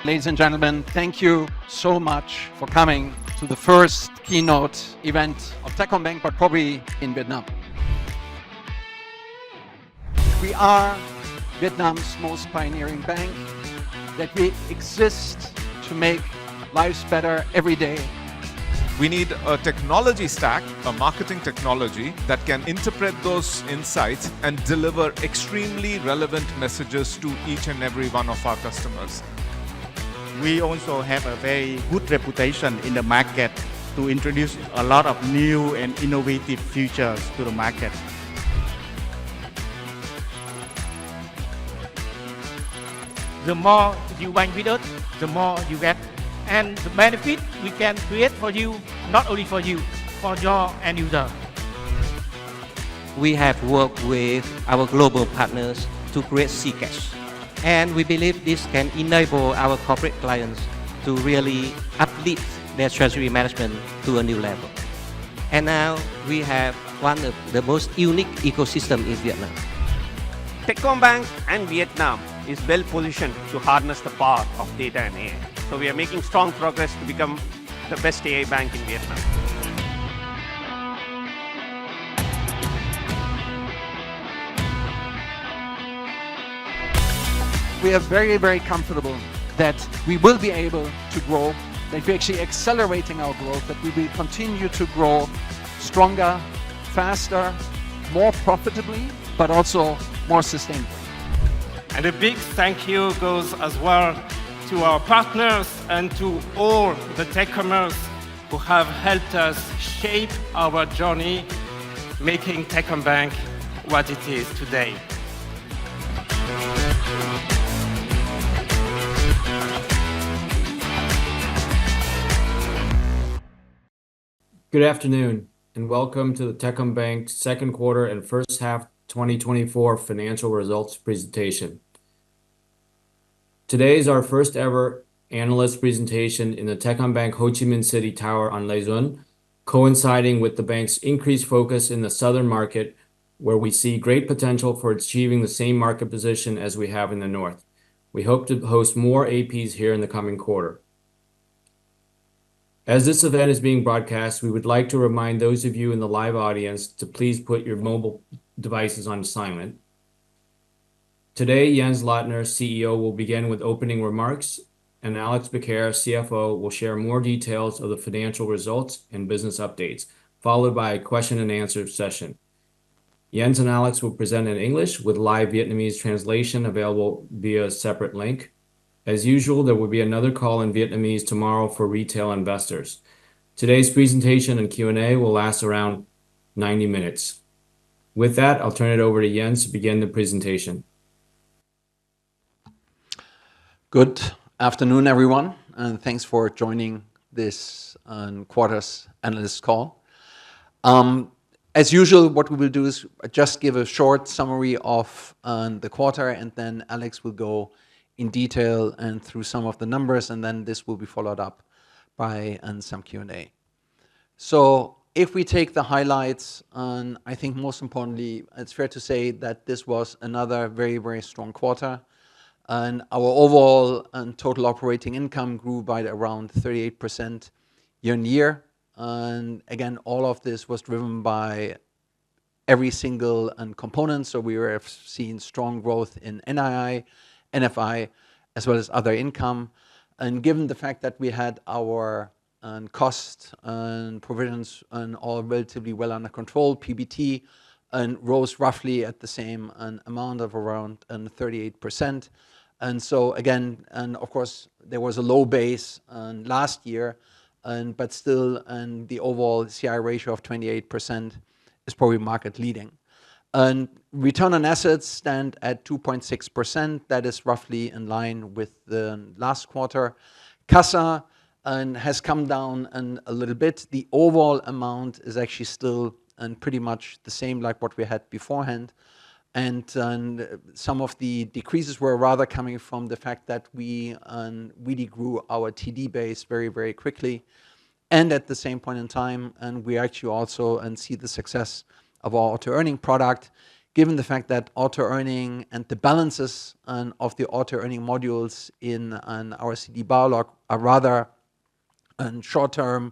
Ladies and gentlemen, thank you so much for coming to the first keynote event of Techcombank, but probably in Vietnam. We are Vietnam's most pioneering bank, that we exist to make lives better every day. We need a technology stack, a marketing technology that can interpret those insights and deliver extremely relevant messages to each and every one of our customers. We also have a very good reputation in the market to introduce a lot of new and innovative features to the market. The more you bank with us, the more you get. And the benefit we can create for you, not only for you, for your end user. We have worked with our global partners to create Ccash. And we believe this can enable our corporate clients to really uplift their treasury management to a new level. And now we have one of the most unique ecosystem in Vietnam. Techcombank and Vietnam is well positioned to harness the power of data and AI. So we are making strong progress to become the best AI bank in Vietnam. We are very, very comfortable that we will be able to grow, that we're actually accelerating our growth, that we will continue to grow stronger, faster, more profitably, but also more sustainably. And a big thank you goes as well to our partners and to all the Techcomers who have helped us shape our journey, making Techcombank what it is today. Good afternoon, and welcome to the Techcombank second quarter and first half 2024 financial results presentation. Today is our first ever analyst presentation in the Techcombank Ho Chi Minh City Tower on Lê Duẩn, coinciding with the bank's increased focus in the southern market, where we see great potential for achieving the same market position as we have in the north. We hope to host more APs here in the coming quarter. As this event is being broadcast, we would like to remind those of you in the live audience to please put your mobile devices on silent. Today, Jens Lottner, CEO, will begin with opening remarks, and Alex Becker, CFO, will share more details of the financial results and business updates, followed by a question and answer session. Jens and Alex will present in English with live Vietnamese translation available via a separate link. As usual, there will be another call in Vietnamese tomorrow for retail investors. Today's presentation and Q&A will last around 90 minutes. With that, I'll turn it over to Jens to begin the presentation. Good afternoon, everyone, and thanks for joining this quarter's analyst call. As usual, what we will do is just give a short summary of the quarter, and then Alex will go in detail and through some of the numbers, and then this will be followed up by some Q&A. So if we take the highlights, I think most importantly, it's fair to say that this was another very, very strong quarter. And our overall and total operating income grew by around 38% year on year. And again, all of this was driven by every single component. So we have seen strong growth in NII, NFI, as well as other income. And given the fact that we had our cost and provisions and all relatively well under control, PBT rose roughly at the same amount of around 38%. And so again, and of course, there was a low base last year, but still, the overall CI ratio of 28% is probably market leading. And return on assets stand at 2.6%. That is roughly in line with the last quarter. CASA has come down a little bit. The overall amount is actually still pretty much the same like what we had beforehand. And some of the decreases were rather coming from the fact that we really grew our TD base very, very quickly. And at the same point in time, we actually also see the success of our auto-earning product, given the fact that auto-earning and the balances of the auto-earning modules in our CD Barlog are rather short-term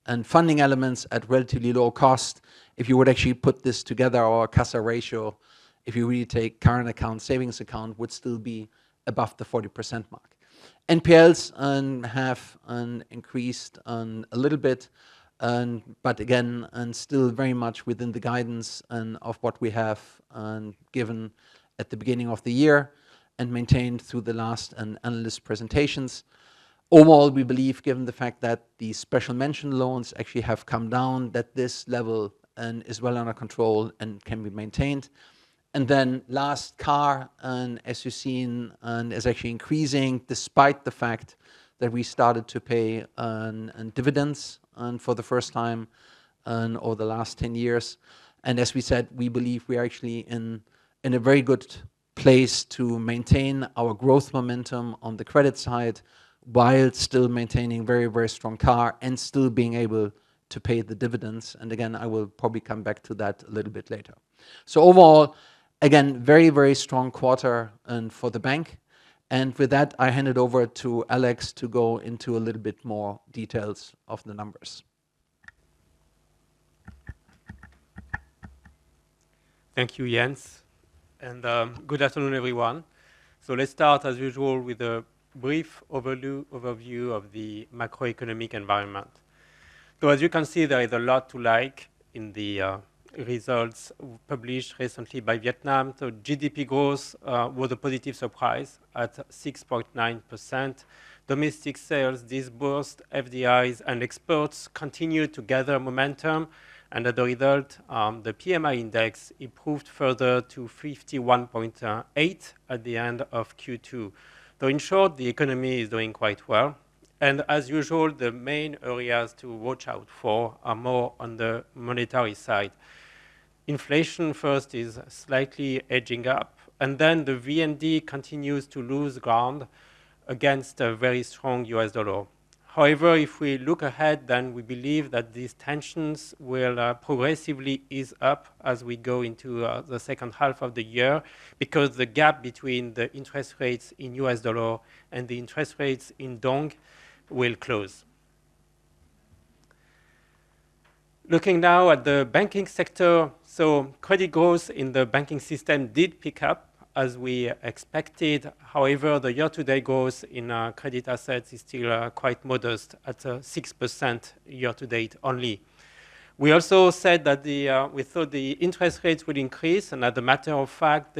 and funding elements at relatively low cost, if you would actually put this together, our CASA ratio, if you really take current account, savings account, would still be above the 40% mark. NPLs have increased a little bit, but again, still very much within the guidance of what we have given at the beginning of the year and maintained through the last analyst presentations. Overall, we believe, given the fact that the special mention loans actually have come down, that this level is well under control and can be maintained. And then last, car, as you've seen, is actually increasing despite the fact that we started to pay dividends for the first time over the last 10 years. And as we said, we believe we are actually in a very good place to maintain our growth momentum on the credit side, while still maintaining very, very strong car and still being able to pay the dividends. And again, I will probably come back to that a little bit later. So overall, again, very, very strong quarter for the bank. And with that, I hand it over to Alex to go into a little bit more details of the numbers. Thank you, Jens. And good afternoon, everyone. So let's start, as usual, with a brief overview of the macroeconomic environment. So as you can see, there is a lot to like in the results published recently by Vietnam. So GDP growth was a positive surprise at 6.9%. Domestic sales, disbursed, FDIs, and exports continued to gather momentum. And as a result, the PMI index improved further to 51.8 at the end of Q2. So in short, the economy is doing quite well. And as usual, the main areas to watch out for are more on the monetary side. Inflation first is slightly edging up, and then the VND continues to lose ground against a very strong US dollar. However, if we look ahead, then we believe that these tensions will progressively ease up as we go into the second half of the year, because the gap between the interest rates in US dollar and the interest rates in dong will close. Looking now at the banking sector, so credit growth in the banking system did pick up as we expected. However, the year-to-date growth in credit assets is still quite modest at 6% year-to-date only. We also said that we thought the interest rates would increase, and as a matter of fact,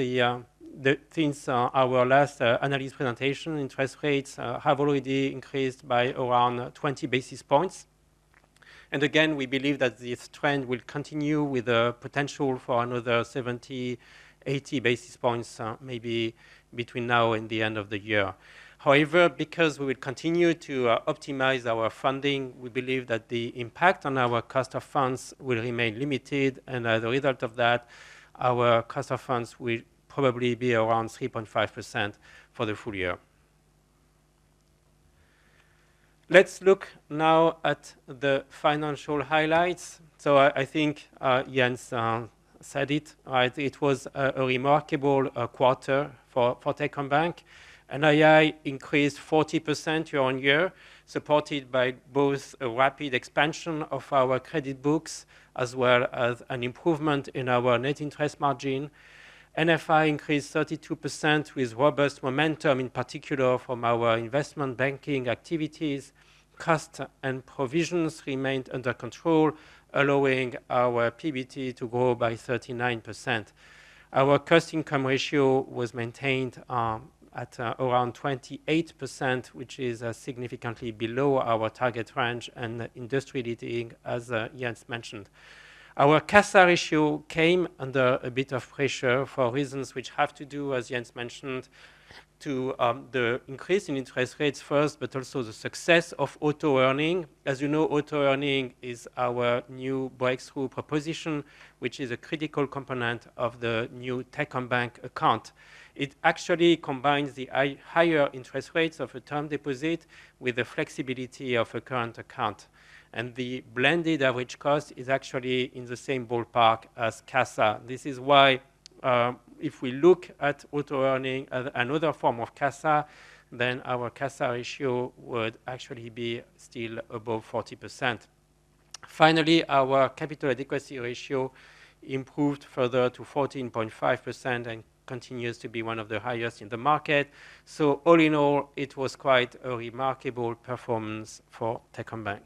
since our last analyst presentation, interest rates have already increased by around 20 basis points. And again, we believe that this trend will continue with the potential for another 70, 80 basis points maybe between now and the end of the year. However, because we will continue to optimize our funding, we believe that the impact on our cost of funds will remain limited, and as a result of that, our cost of funds will probably be around 3.5% for the full year. Let's look now at the financial highlights. So I think Jens said it, right? It was a remarkable quarter for Techcombank. NII increased 40% year on year, supported by both a rapid expansion of our credit books as well as an improvement in our net interest margin. NFI increased 32% with robust momentum, in particular from our investment banking activities. Costs and provisions remained under control, allowing our PBT to grow by 39%. Our cost-income ratio was maintained at around 28%, which is significantly below our target range and industry-leading, as Jens mentioned. Our CASA ratio came under a bit of pressure for reasons which have to do, as Jens mentioned, to the increase in interest rates first, but also the success of auto-earning. As you know, auto-earning is our new breakthrough proposition, which is a critical component of the new Techcombank account. It actually combines the higher interest rates of a term deposit with the flexibility of a current account. And the blended average cost is actually in the same ballpark as CASA. This is why if we look at auto earning as another form of CASA, then our CASA ratio would actually be still above 40%. Finally, our capital adequacy ratio improved further to 14.5% and continues to be one of the highest in the market. So all in all, it was quite a remarkable performance for Techcombank.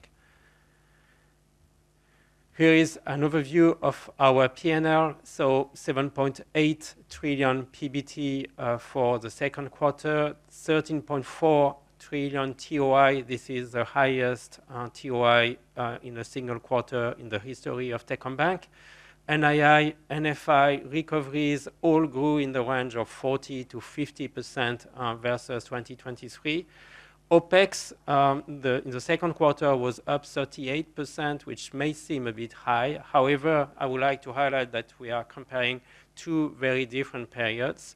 Here is an overview of our P&L. So 7.8 trillion PBT for the second quarter, 13.4 trillion TOI. This is the highest TOI in a single quarter in the history of Techcombank. NII, NFI, recoveries all grew in the range of 40 to 50% versus 2023. OPEX in the second quarter was up 38%, which may seem a bit high. However, I would like to highlight that we are comparing two very different periods.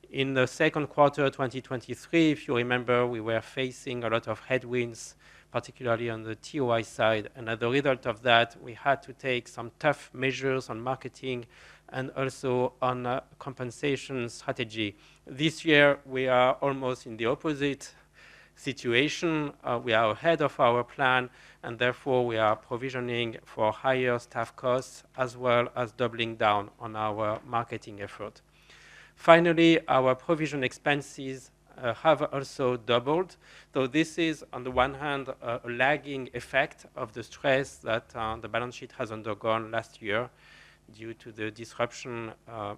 In the second quarter 2023, if you remember, we were facing a lot of headwinds, particularly on the TOI side. And as a result of that, we had to take some tough measures on marketing and also on compensation strategy. This year, we are almost in the opposite situation. We are ahead of our plan, and therefore we are provisioning for higher staff costs as well as doubling down on our marketing effort. Finally, our provision expenses have also doubled. So this is, on the one hand, a lagging effect of the stress that the balance sheet has undergone last year due to the disruption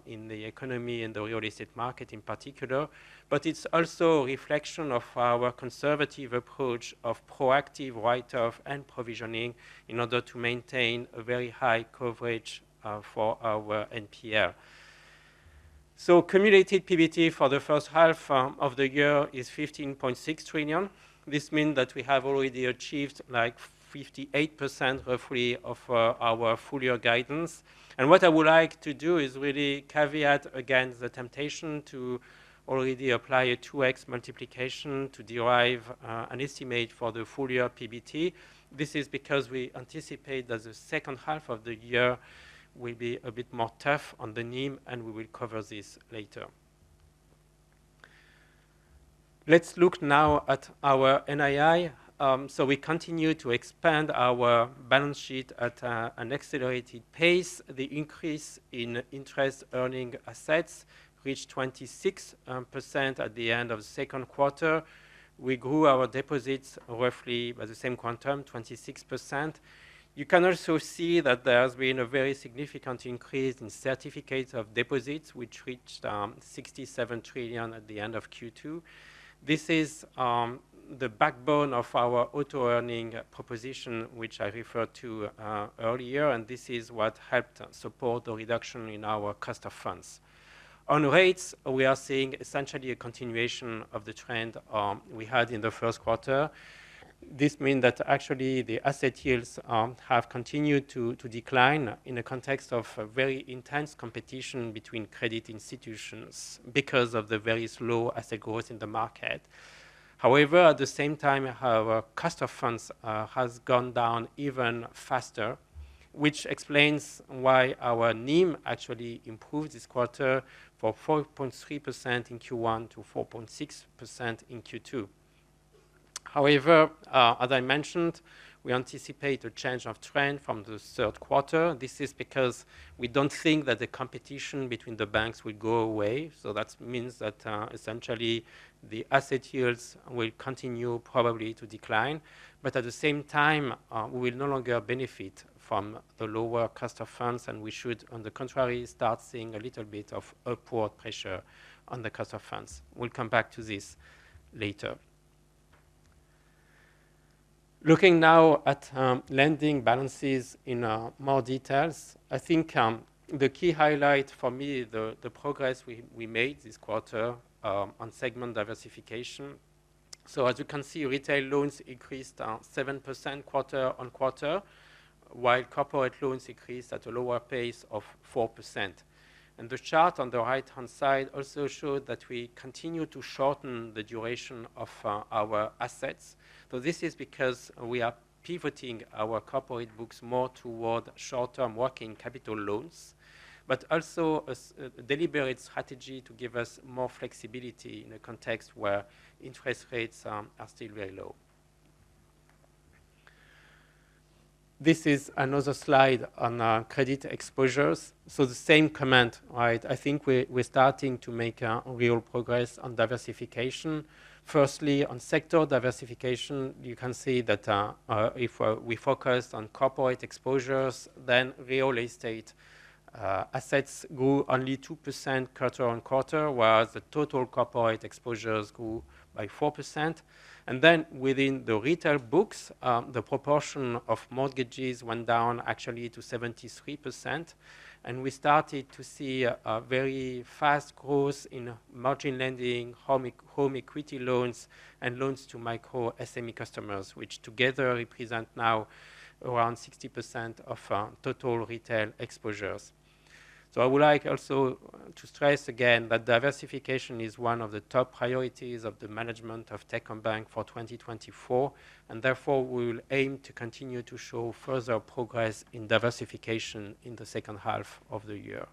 in the economy and the real estate market in particular. But it's also a reflection of our conservative approach of proactive write-off and provisioning in order to maintain a very high coverage for our NPL. So cumulated PBT for the first half of the year is 15.6 trillion. This means that we have already achieved like 58% roughly of our full year guidance. And what I would like to do is really caveat against the temptation to already apply a 2x multiplication to derive an estimate for the full year PBT. This is because we anticipate that the second half of the year will be a bit more tough on the NIM, and we will cover this later. Let's look now at our NII. So we continue to expand our balance sheet at an accelerated pace. The increase in interest earning assets reached 26% at the end of the second quarter. We grew our deposits roughly by the same quantum, 26%. You can also see that there has been a very significant increase in certificates of deposits, which reached 67 trillion at the end of Q2. This is the backbone of our auto-earning proposition, which I referred to earlier, and this is what helped support the reduction in our cost of funds. On rates, we are seeing essentially a continuation of the trend we had in the first quarter. This means that actually the asset yields have continued to decline in the context of a very intense competition between credit institutions because of the very slow asset growth in the market. However, at the same time, our cost of funds has gone down even faster, which explains why our NIM actually improved this quarter from 4.3% in Q1 to 4.6% in Q2. However, as I mentioned, we anticipate a change of trend from the third quarter. This is because we don't think that the competition between the banks will go away. So that means that essentially the asset yields will continue probably to decline. But at the same time, we will no longer benefit from the lower cost of funds, and we should, on the contrary, start seeing a little bit of upward pressure on the cost of funds. We'll come back to this later. Looking now at lending balances in more details, I think the key highlight for me is the progress we made this quarter on segment diversification. So as you can see, retail loans increased 7% quarter on quarter, while corporate loans increased at a lower pace of 4%. And the chart on the right-hand side also showed that we continue to shorten the duration of our assets. So this is because we are pivoting our corporate books more toward short-term working capital loans. but also a deliberate strategy to give us more flexibility in a context where interest rates are still very low. This is another slide on credit exposures. So the same comment, right? I think we're starting to make real progress on diversification. Firstly, on sector diversification, you can see that if we focus on corporate exposures, then real estate assets grew only 2% quarter on quarter, whereas the total corporate exposures grew by 4%. And then within the retail books, the proportion of mortgages went down actually to 73%. And we started to see a very fast growth in margin lending, home equity loans, and loans to micro SME customers, which together represent now around 60% of total retail exposures. So I would like also to stress again that diversification is one of the top priorities of the management of Techcombank for 2024, and therefore we will aim to continue to show further progress in diversification in the second half of the year.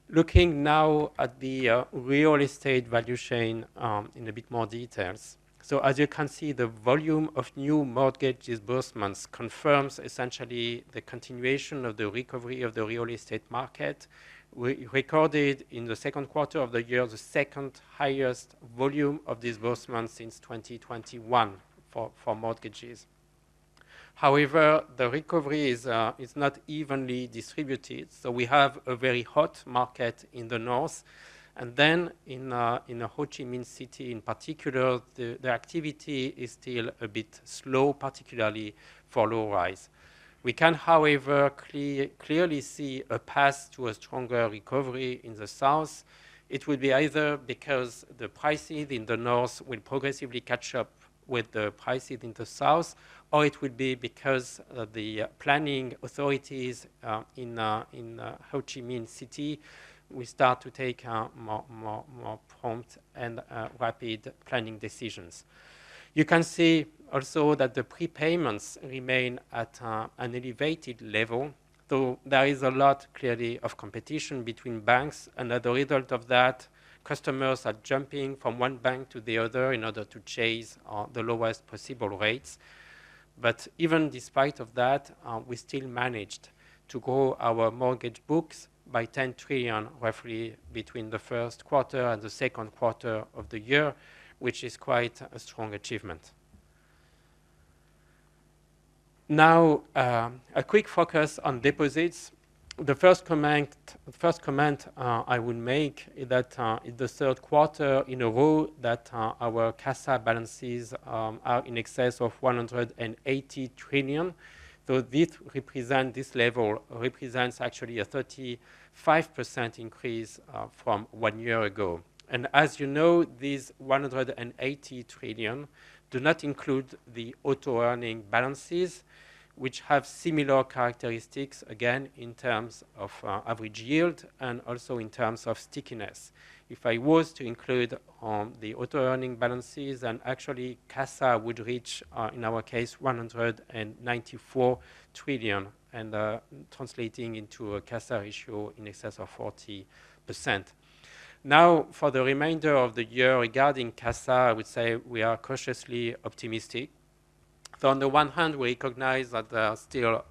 Looking now at the real estate value chain in a bit more details. So as you can see, the volume of new mortgage disbursements confirms essentially the continuation of the recovery of the real estate market. We recorded in the second quarter of the year the second highest volume of disbursements since 2021 for mortgages. However, the recovery is not evenly distributed. So we have a very hot market in the north. And then in Ho Chi Minh City in particular, the activity is still a bit slow, particularly for low-rise. We can, however, clearly see a path to a stronger recovery in the south. It will be either because the prices in the north will progressively catch up with the prices in the south, or it will be because the planning authorities in Ho Chi Minh City we start to take more prompt and rapid planning decisions. You can see also that the prepayments remain at an elevated level, though there is a lot clearly of competition between banks, and as a result of that, customers are jumping from one bank to the other in order to chase the lowest possible rates. But even despite of that, we still managed to grow our mortgage books by 10 trillion roughly between the first quarter and the second quarter of the year, which is quite a strong achievement. Now, a quick focus on deposits. The first comment I would make is that it's the third quarter in a row that our CASA balances are in excess of 180 trillion. So this level represents actually a 35% increase from 1 year ago. And as you know, these 180 trillion do not include the auto-earning balances, which have similar characteristics, again, in terms of average yield and also in terms of stickiness. If I was to include the auto-earning balances, then actually CASA would reach, in our case, 194 trillion, and translating into a CASA ratio in excess of 40%. Now, for the remainder of the year regarding CASA, I would say we are cautiously optimistic. So on the one hand, we recognize that there are still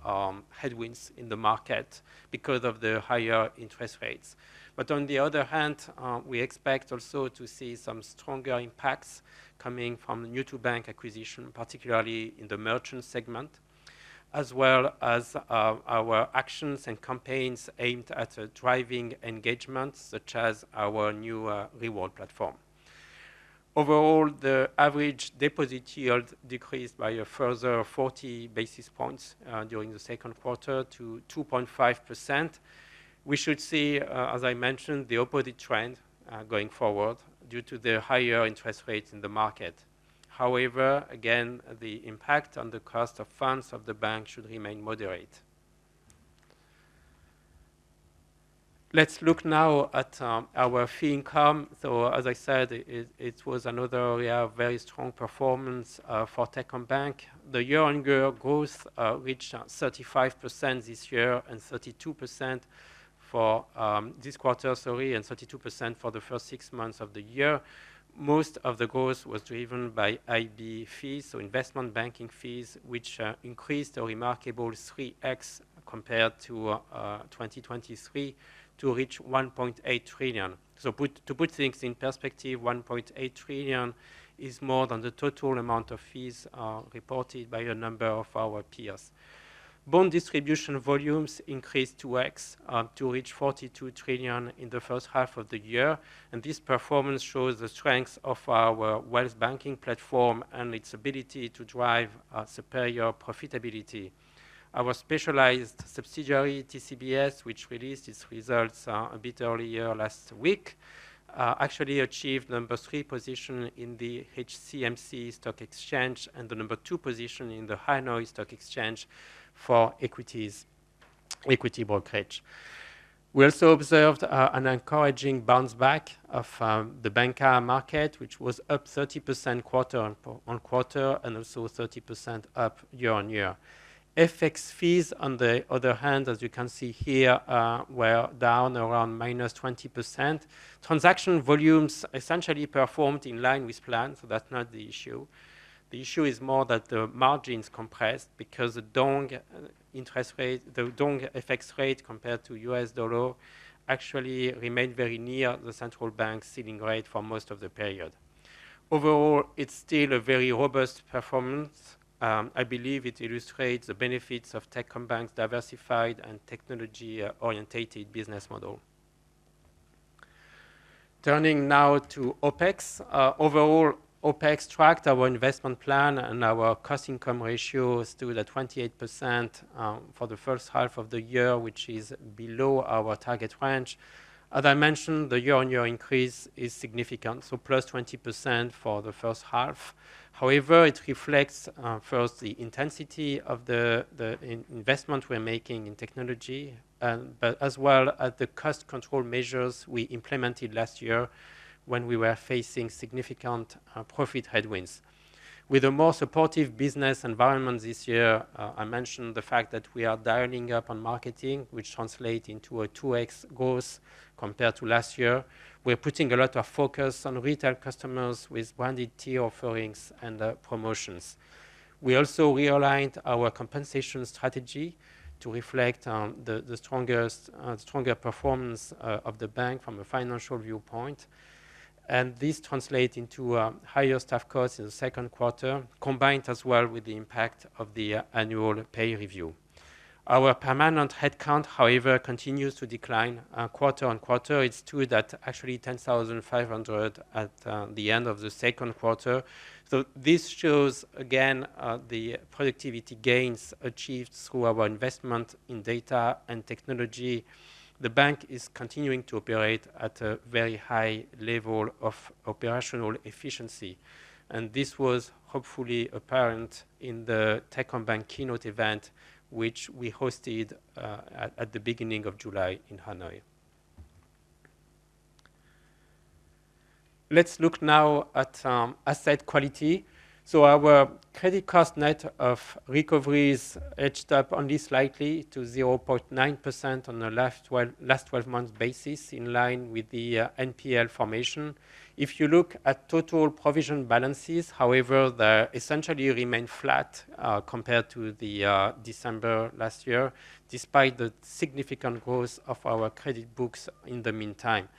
headwinds in the market because of the higher interest rates. But on the other hand, we expect also to see some stronger impacts coming from new-to-bank acquisition, particularly in the merchant segment, as well as our actions and campaigns aimed at driving engagement, such as our new reward platform. Overall, the average deposit yield decreased by a further 40 basis points during the second quarter to 2.5%. We should see, as I mentioned, the opposite trend going forward due to the higher interest rates in the market. However, again, the impact on the cost of funds of the bank should remain moderate. Let's look now at our fee income. So as I said, it was another area of very strong performance for Techcombank. The year-on-year growth reached 35% this year and 32% for this quarter, and 32% for the first 6 months of the year. Most of the growth was driven by IB fees, so investment banking fees, which increased a remarkable 3x compared to 2023 to reach 1.8 trillion. So to put things in perspective, 1.8 trillion is more than the total amount of fees reported by a number of our peers. Bond distribution volumes increased 2x to reach 42 trillion in the first half of the year. And this performance shows the strength of our wealth banking platform and its ability to drive superior profitability. Our specialized subsidiary, TCBS, which released its results a bit earlier last week, actually achieved number 3 position in the HCMC stock exchange and the number 2 position in the Hanoi stock exchange for equity brokerage. We also observed an encouraging bounce back of the banca market, which was up 30% quarter on quarter and also 30% up year on year. FX fees, on the other hand, as you can see here, were down around minus 20%. Transaction volumes essentially performed in line with plan, so that's not the issue. The issue is more that the margins compressed because the dong interest rate, the dong FX rate compared to US dollar actually remained very near the central bank's ceiling rate for most of the period. Overall, it's still a very robust performance. I believe it illustrates the benefits of Techcombank's diversified and technology-orientated business model. Turning now to OPEX. Overall, OPEX tracked our investment plan and our cost-income ratio stood at 28% for the first half of the year, which is below our target range. As I mentioned, the year-on-year increase is significant, so plus 20% for the first half. However, it reflects first the intensity of the investment we're making in technology, but as well as the cost control measures we implemented last year when we were facing significant profit headwinds. With a more supportive business environment this year, I mentioned the fact that we are dialing up on marketing, which translates into a 2x growth compared to last year. We're putting a lot of focus on retail customers with branded tier offerings and promotions. We also realigned our compensation strategy to reflect the stronger performance of the bank from a financial viewpoint. And this translates into higher staff costs in the second quarter, combined as well with the impact of the annual pay review. Our permanent headcount, however, continues to decline quarter on quarter. It stood at actually 10,500 at the end of the second quarter. So this shows, again, the productivity gains achieved through our investment in data and technology. The bank is continuing to operate at a very high level of operational efficiency. And this was hopefully apparent in the Techcombank keynote event, which we hosted at the beginning of July in Hanoi. Let's look now at asset quality. So our credit cost net of recoveries edged up only slightly to 0.9% on a last 12 months basis, in line with the NPL formation. If you look at total provision balances, however, they essentially remain flat compared to the December last year, despite the significant growth of our credit books in the meantime.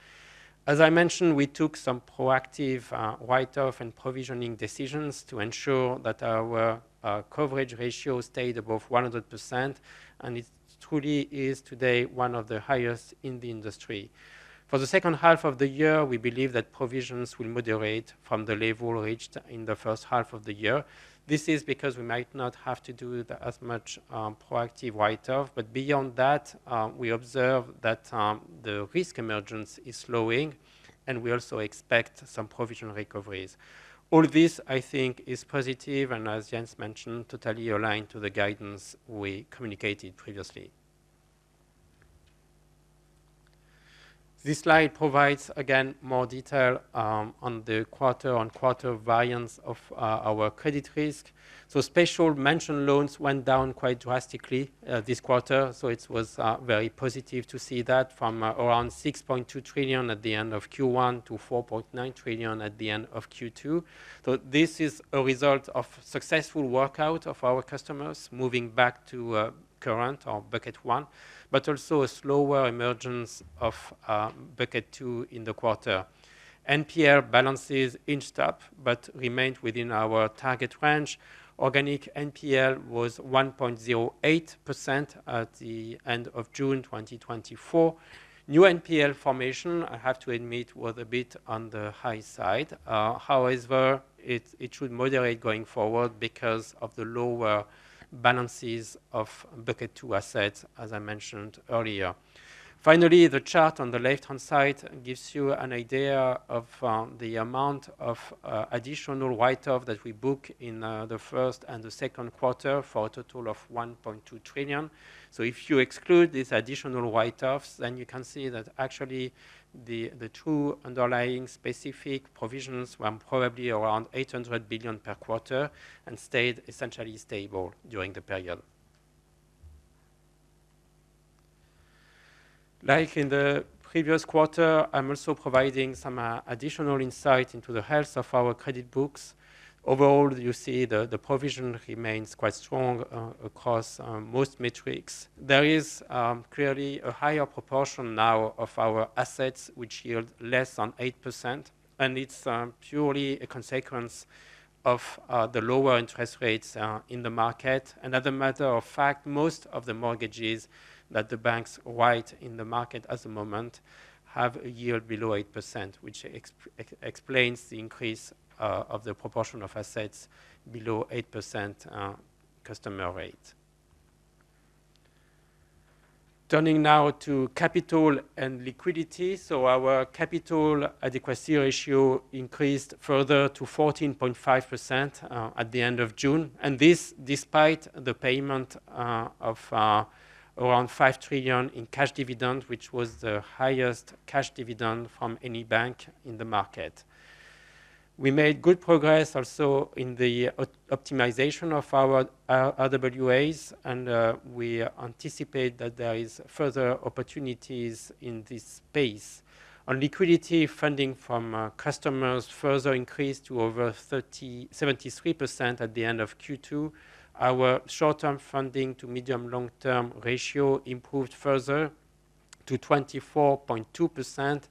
As I mentioned, we took some proactive write-off and provisioning decisions to ensure that our coverage ratio stayed above 100%, and it truly is today one of the highest in the industry. For the second half of the year, we believe that provisions will moderate from the level reached in the first half of the year. This is because we might not have to do as much proactive write-off, but beyond that, we observe that the risk emergence is slowing, and we also expect some provision recoveries. All this, I think, is positive, and as Jens mentioned, totally aligned to the guidance we communicated previously. This slide provides, again, more detail on the quarter-on-quarter variance of our credit risk. So special mention loans went down quite drastically this quarter, so it was very positive to see that from around 6.2 trillion at the end of Q1 to 4.9 trillion at the end of Q2. So this is a result of successful workout of our customers moving back to current or bucket 1, but also a slower emergence of bucket 2 in the quarter. NPL balances inched up, but remained within our target range. Organic NPL was 1.08% at the end of June 2024. New NPL formation, I have to admit, was a bit on the high side. However, it should moderate going forward because of the lower balances of bucket 2 assets, as I mentioned earlier. Finally, the chart on the left-hand side gives you an idea of the amount of additional write-off that we book in the first and the second quarter for a total of 1.2 trillion. So if you exclude these additional write-offs, then you can see that actually the true underlying specific provisions were probably around 800 billion per quarter and stayed essentially stable during the period. Like in the previous quarter, I'm also providing some additional insight into the health of our credit books. Overall, you see the provision remains quite strong across most metrics. There is clearly a higher proportion now of our assets which yield less than 8%, and it's purely a consequence of the lower interest rates in the market. And as a matter of fact, most of the mortgages that the banks write in the market at the moment have a yield below 8%, which explains the increase of the proportion of assets below 8% customer rate. Turning now to capital and liquidity. So our capital adequacy ratio increased further to 14.5% at the end of June. And this despite the payment of around 5 trillion in cash dividend, which was the highest cash dividend from any bank in the market. We made good progress also in the optimization of our RWAs, and we anticipate that there is further opportunities in this space. On liquidity, funding from customers further increased to over 73% at the end of Q2. Our short-term funding to medium-long-term ratio improved further to 24.2%,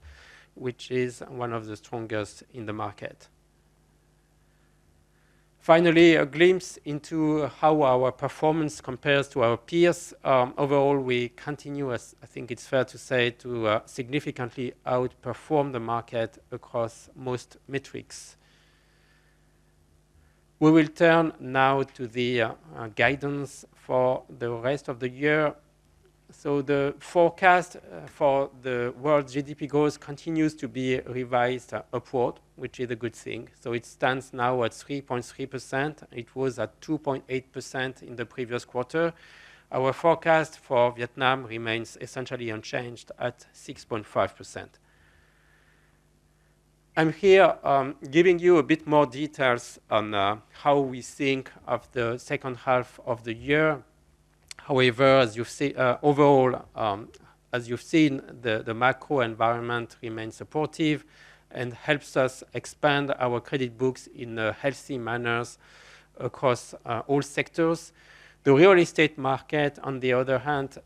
which is one of the strongest in the market. Finally, a glimpse into how our performance compares to our peers. Overall, we continue, as I think it's fair to say, to significantly outperform the market across most metrics. We will turn now to the guidance for the rest of the year. So the forecast for the world GDP growth continues to be revised upward, which is a good thing. So it stands now at 3.3%. It was at 2.8% in the previous quarter. Our forecast for Vietnam remains essentially unchanged at 6.5%. I'm here giving you a bit more details on how we think of the second half of the year. However, as you've seen, overall, as you've seen, the macro environment remains supportive and helps us expand our credit books in a healthy manner across all sectors. The real estate market, on the other hand,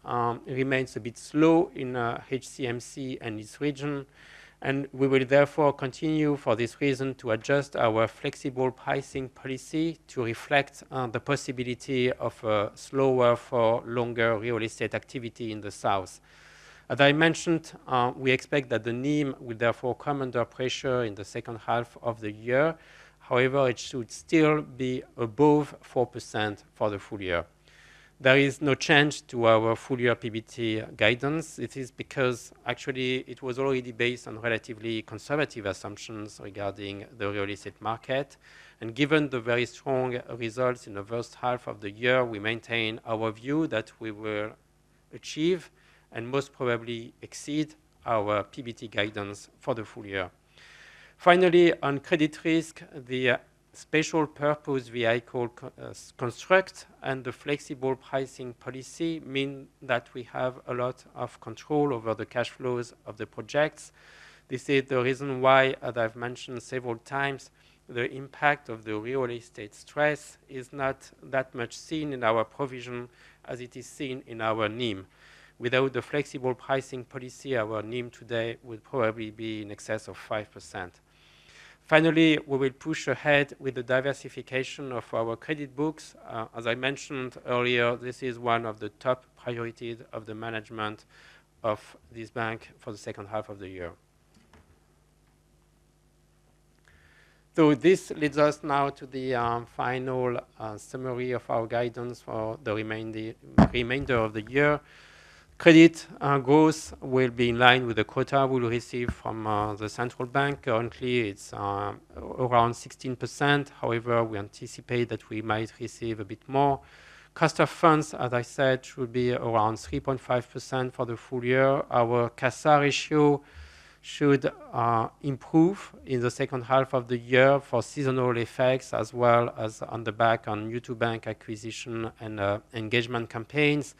remains a bit slow in HCMC and its region. And we will therefore continue for this reason to adjust our flexible pricing policy to reflect the possibility of a slower for longer real estate activity in the south. As I mentioned, we expect that the NIM will therefore come under pressure in the second half of the year. However, it should still be above 4% for the full year. There is no change to our full year PBT guidance. It is because actually it was already based on relatively conservative assumptions regarding the real estate market. And given the very strong results in the first half of the year, we maintain our view that we will achieve and most probably exceed our PBT guidance for the full year. Finally, on credit risk, the special purpose vehicle construct and the flexible pricing policy mean that we have a lot of control over the cash flows of the projects. This is the reason why, as I've mentioned several times, the impact of the real estate stress is not that much seen in our provision as it is seen in our NIM. Without the flexible pricing policy, our NIM today would probably be in excess of 5%. Finally, we will push ahead with the diversification of our credit books. As I mentioned earlier, this is one of the top priorities of the management of this bank for the second half of the year. So this leads us now to the final summary of our guidance for the remainder of the year. Credit growth will be in line with the quota we'll receive from the central bank. Currently, it's around 16%. However, we anticipate that we might receive a bit more. Cost of funds, as I said, should be around 3.5% for the full year. Our CASA ratio should improve in the second half of the year for seasonal effects, as well as on the back on new-to-bank acquisition and engagement campaigns.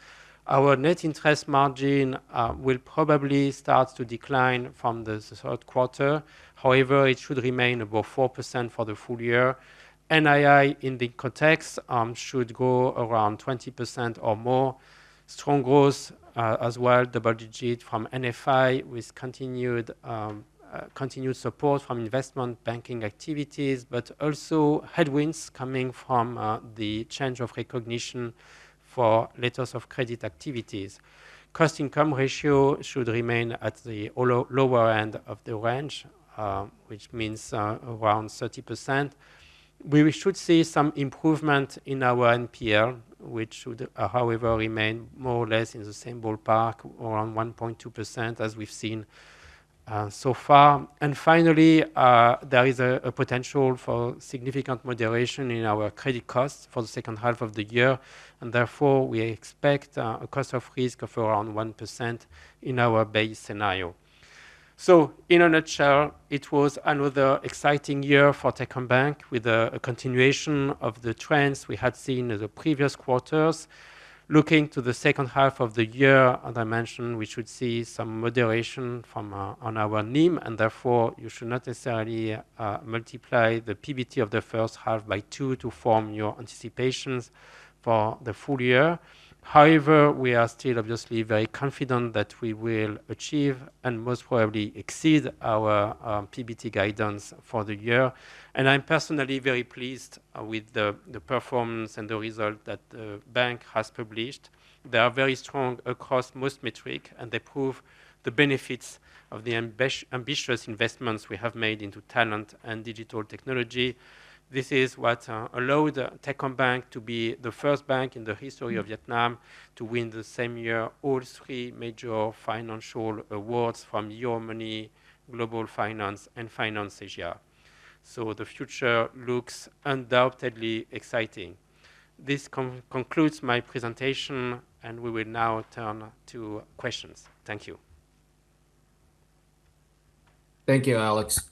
Our net interest margin will probably start to decline from the third quarter. However, it should remain above 4% for the full year. NII in the context should grow around 20% or more. Strong growth as well, double digit from NFI with continued support from investment banking activities, but also headwinds coming from the change of recognition for letters of credit activities. Cost-income ratio should remain at the lower end of the range, which means around 30%. We should see some improvement in our NPL, which should, however, remain more or less in the same ballpark, around 1.2%, as we've seen so far. And finally, there is a potential for significant moderation in our credit costs for the second half of the year, and therefore we expect a cost of risk of around 1% in our base scenario. So, in a nutshell, it was another exciting year for Techcombank with a continuation of the trends we had seen in the previous quarters. Looking to the second half of the year, as I mentioned, we should see some moderation from on our NIM, and therefore you should not necessarily multiply the PBT of the first half by 2 to form your anticipations for the full year. However, we are still obviously very confident that we will achieve and most probably exceed our PBT guidance for the year. And I'm personally very pleased with the performance and the result that the bank has published. They are very strong across most metrics, and they prove the benefits of the ambitious investments we have made into talent and digital technology. This is what allowed Techcombank to be the first bank in the history of Vietnam to win the same year all 3 major financial awards from Euromoney, Global Finance, and Finance Asia. So the future looks undoubtedly exciting. This concludes my presentation, and we will now turn to questions. Thank you. Thank you, Alex.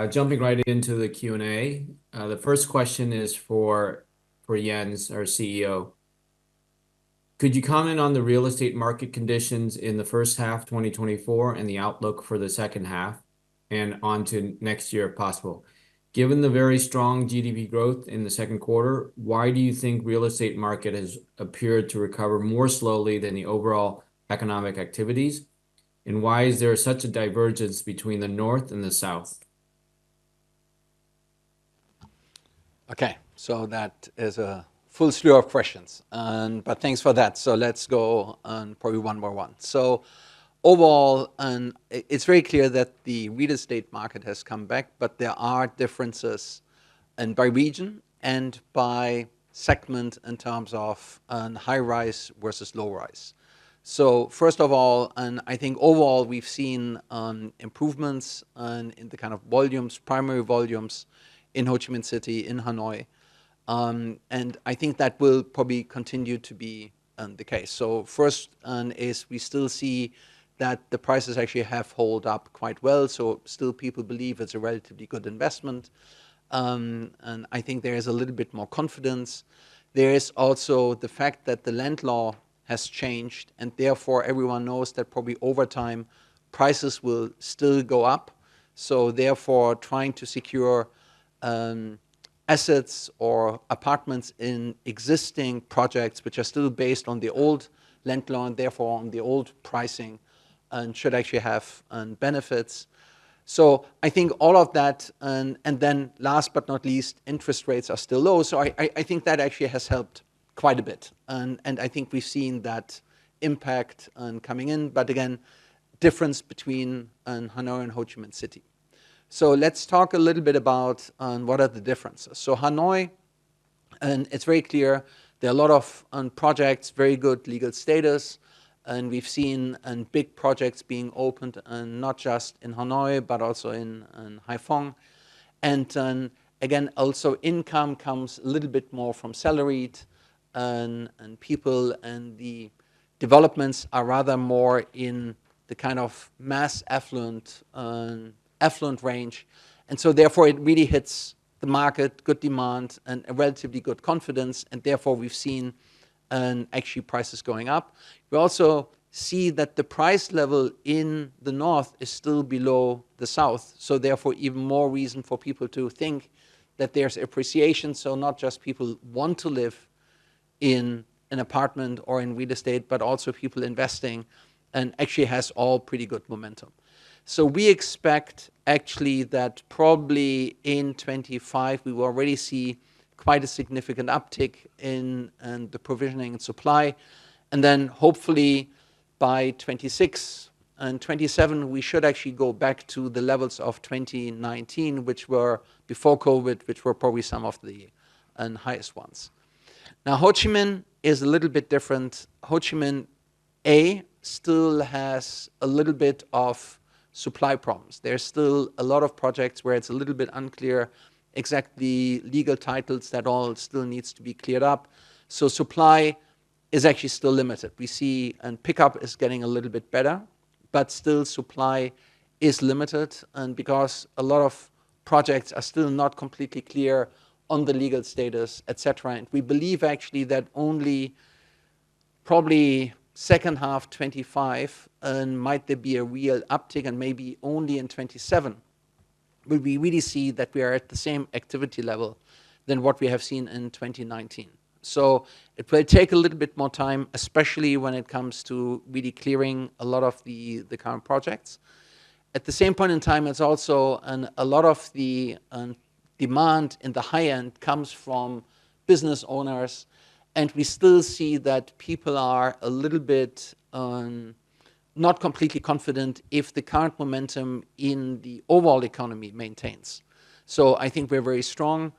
Jumping right into the Q&A. The first question is for Jens, our CEO. Could you comment on the real estate market conditions in the first half 2024 and the outlook for the second half and on to next year if possible? Given the very strong GDP growth in the second quarter, why do you think real estate market has appeared to recover more slowly than the overall economic activities? And why is there such a divergence between the North and the South? Okay, so that is a full slew of questions, but thanks for that. So let's go on probably one by one. So overall, it's very clear that the real estate market has come back, but there are differences by region and by segment in terms of high-rise versus low-rise. So first of all, I think overall we've seen improvements in the kind of volumes, primary volumes, in Ho Chi Minh City, in Hanoi. And I think that will probably continue to be the case. So first is we still see that the prices actually have held up quite well. So still people believe it's a relatively good investment. And I think there is a little bit more confidence. There is also the fact that the land law has changed, and therefore everyone knows that probably over time prices will still go up. So therefore trying to secure assets or apartments in existing projects which are still based on the old land law and therefore on the old pricing and should actually have benefits. So I think all of that, and then last but not least, interest rates are still low. So I think that actually has helped quite a bit. And I think we've seen that impact coming in. But again, difference between Hanoi and Ho Chi Minh City. So let's talk a little bit about what are the differences. So Hanoi, and it's very clear, there are a lot of projects, very good legal status, and we've seen big projects being opened, not just in Hanoi, but also in Haiphong. And again, also income comes a little bit more from salaried and people, and the developments are rather more in the kind of mass affluent range. And so therefore it really hits the market, good demand, and a relatively good confidence, and therefore we've seen actually prices going up. We also see that the price level in the north is still below the south, so therefore even more reason for people to think that there's appreciation. So not just people want to live in an apartment or in real estate, but also people investing, and actually has all pretty good momentum. So we expect actually that probably in 25 we will already see quite a significant uptick in the provisioning and supply. And then hopefully by 26 and 27, we should actually go back to the levels of 2019, which were before COVID, which were probably some of the highest ones. Now, Ho Chi Minh is a little bit different. Ho Chi Minh, still has a little bit of supply problems. There's still a lot of projects where it's a little bit unclear exactly legal titles, that all still needs to be cleared up. So supply is actually still limited. We see, and pickup is getting a little bit better, but still supply is limited, and because a lot of projects are still not completely clear on the legal status, etc. And we believe actually that only probably second half 25 might there be a real uptick, and maybe only in 27 will we really see that we are at the same activity level than what we have seen in 2019. So it will take a little bit more time, especially when it comes to really clearing a lot of the current projects. At the same point in time, it's also a lot of the demand in the high end comes from business owners, and we still see that people are a little bit not completely confident if the current momentum in the overall economy maintains. So I think we're very strong.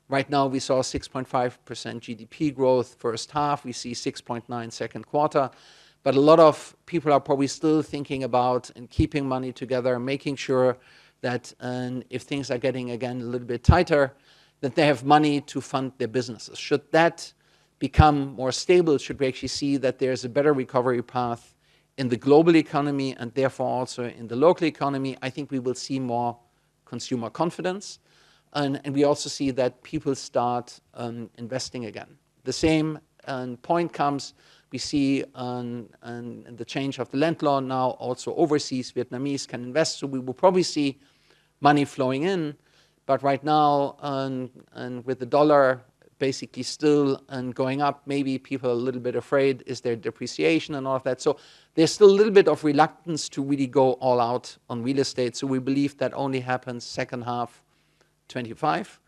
Right now we saw 6.5% GDP growth first half. We see 6.9 second quarter. But a lot of people are probably still thinking about and keeping money together, making sure that if things are getting again a little bit tighter, that they have money to fund their businesses. Should that become more stable, should we actually see that there's a better recovery path in the global economy and therefore also in the local economy, I think we will see more consumer confidence. And we also see that people start investing again. The same point comes, we see the change of the land law now, also overseas Vietnamese can invest, so we will probably see money flowing in. But right now, and with the dollar basically still going up, maybe people are a little bit afraid, is there depreciation and all of that? So there's still a little bit of reluctance to really go all out on real estate. So we believe that only happens second half 25.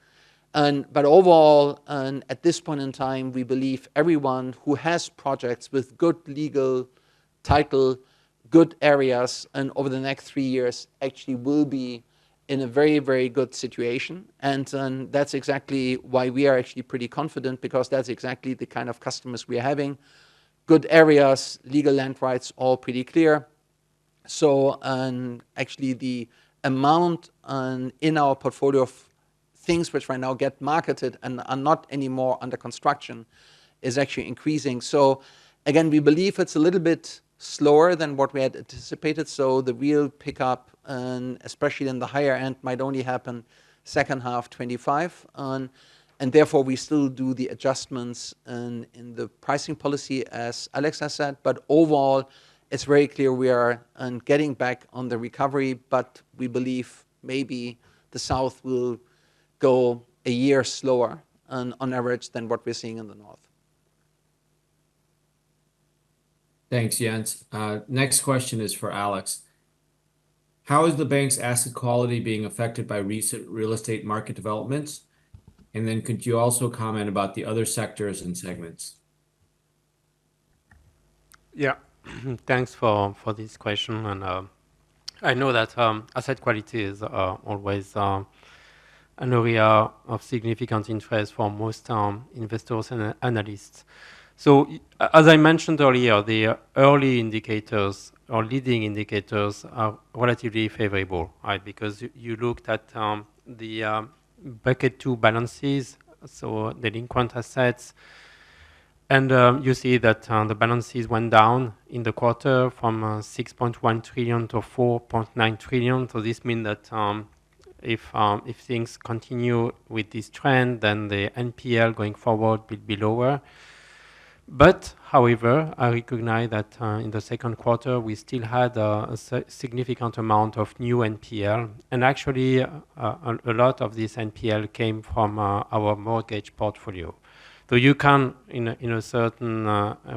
But overall, at this point in time, we believe everyone who has projects with good legal title, good areas, and over the next 3 years actually will be in a very, very good situation. And that's exactly why we are actually pretty confident, because that's exactly the kind of customers we are having. Good areas, legal land rights, all pretty clear. So actually the amount in our portfolio of things which right now get marketed and are not anymore under construction is actually increasing. So again, we believe it's a little bit slower than what we had anticipated. So the real pickup, especially in the higher end, might only happen second half 25. And therefore, we still do the adjustments in the pricing policy, as Alex has said. But overall, it's very clear we are getting back on the recovery, but we believe maybe the South will go a year slower on average than what we're seeing in the North. Thanks, Jens. Next question is for Alex. How is the bank's asset quality being affected by recent real estate market developments? And then could you also comment about the other sectors and segments? Yeah, thanks for this question. And I know that asset quality is always an area of significant interest for most investors and analysts. So as I mentioned earlier, the early indicators or leading indicators are relatively favorable, right? Because you looked at the bucket 2 balances, so delinquent assets, and you see that the balances went down in the quarter from 6.1 trillion to 4.9 trillion. So this means that if things continue with this trend, then the NPL going forward will be lower. But, however, I recognize that in the second quarter, we still had a significant amount of new NPL. And actually, a lot of this NPL came from our mortgage portfolio. So you can, in a certain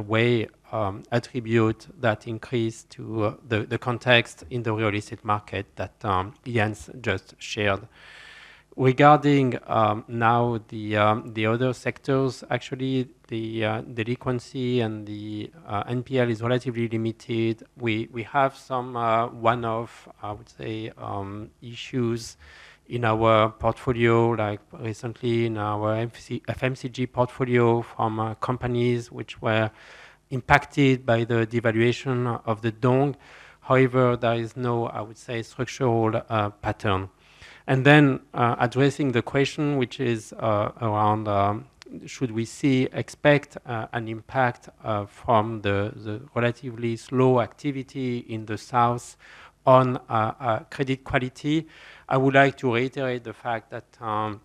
way, attribute that increase to the context in the real estate market that Jens just shared. Regarding now the other sectors, actually the delinquency and the NPL is relatively limited. We have some one-off, I would say, issues in our portfolio, like recently in our FMCG portfolio from companies which were impacted by the devaluation of the dong. However, there is no, I would say, structural pattern. And then addressing the question, which is around should we expect an impact from the relatively slow activity in the South on credit quality, I would like to reiterate the fact that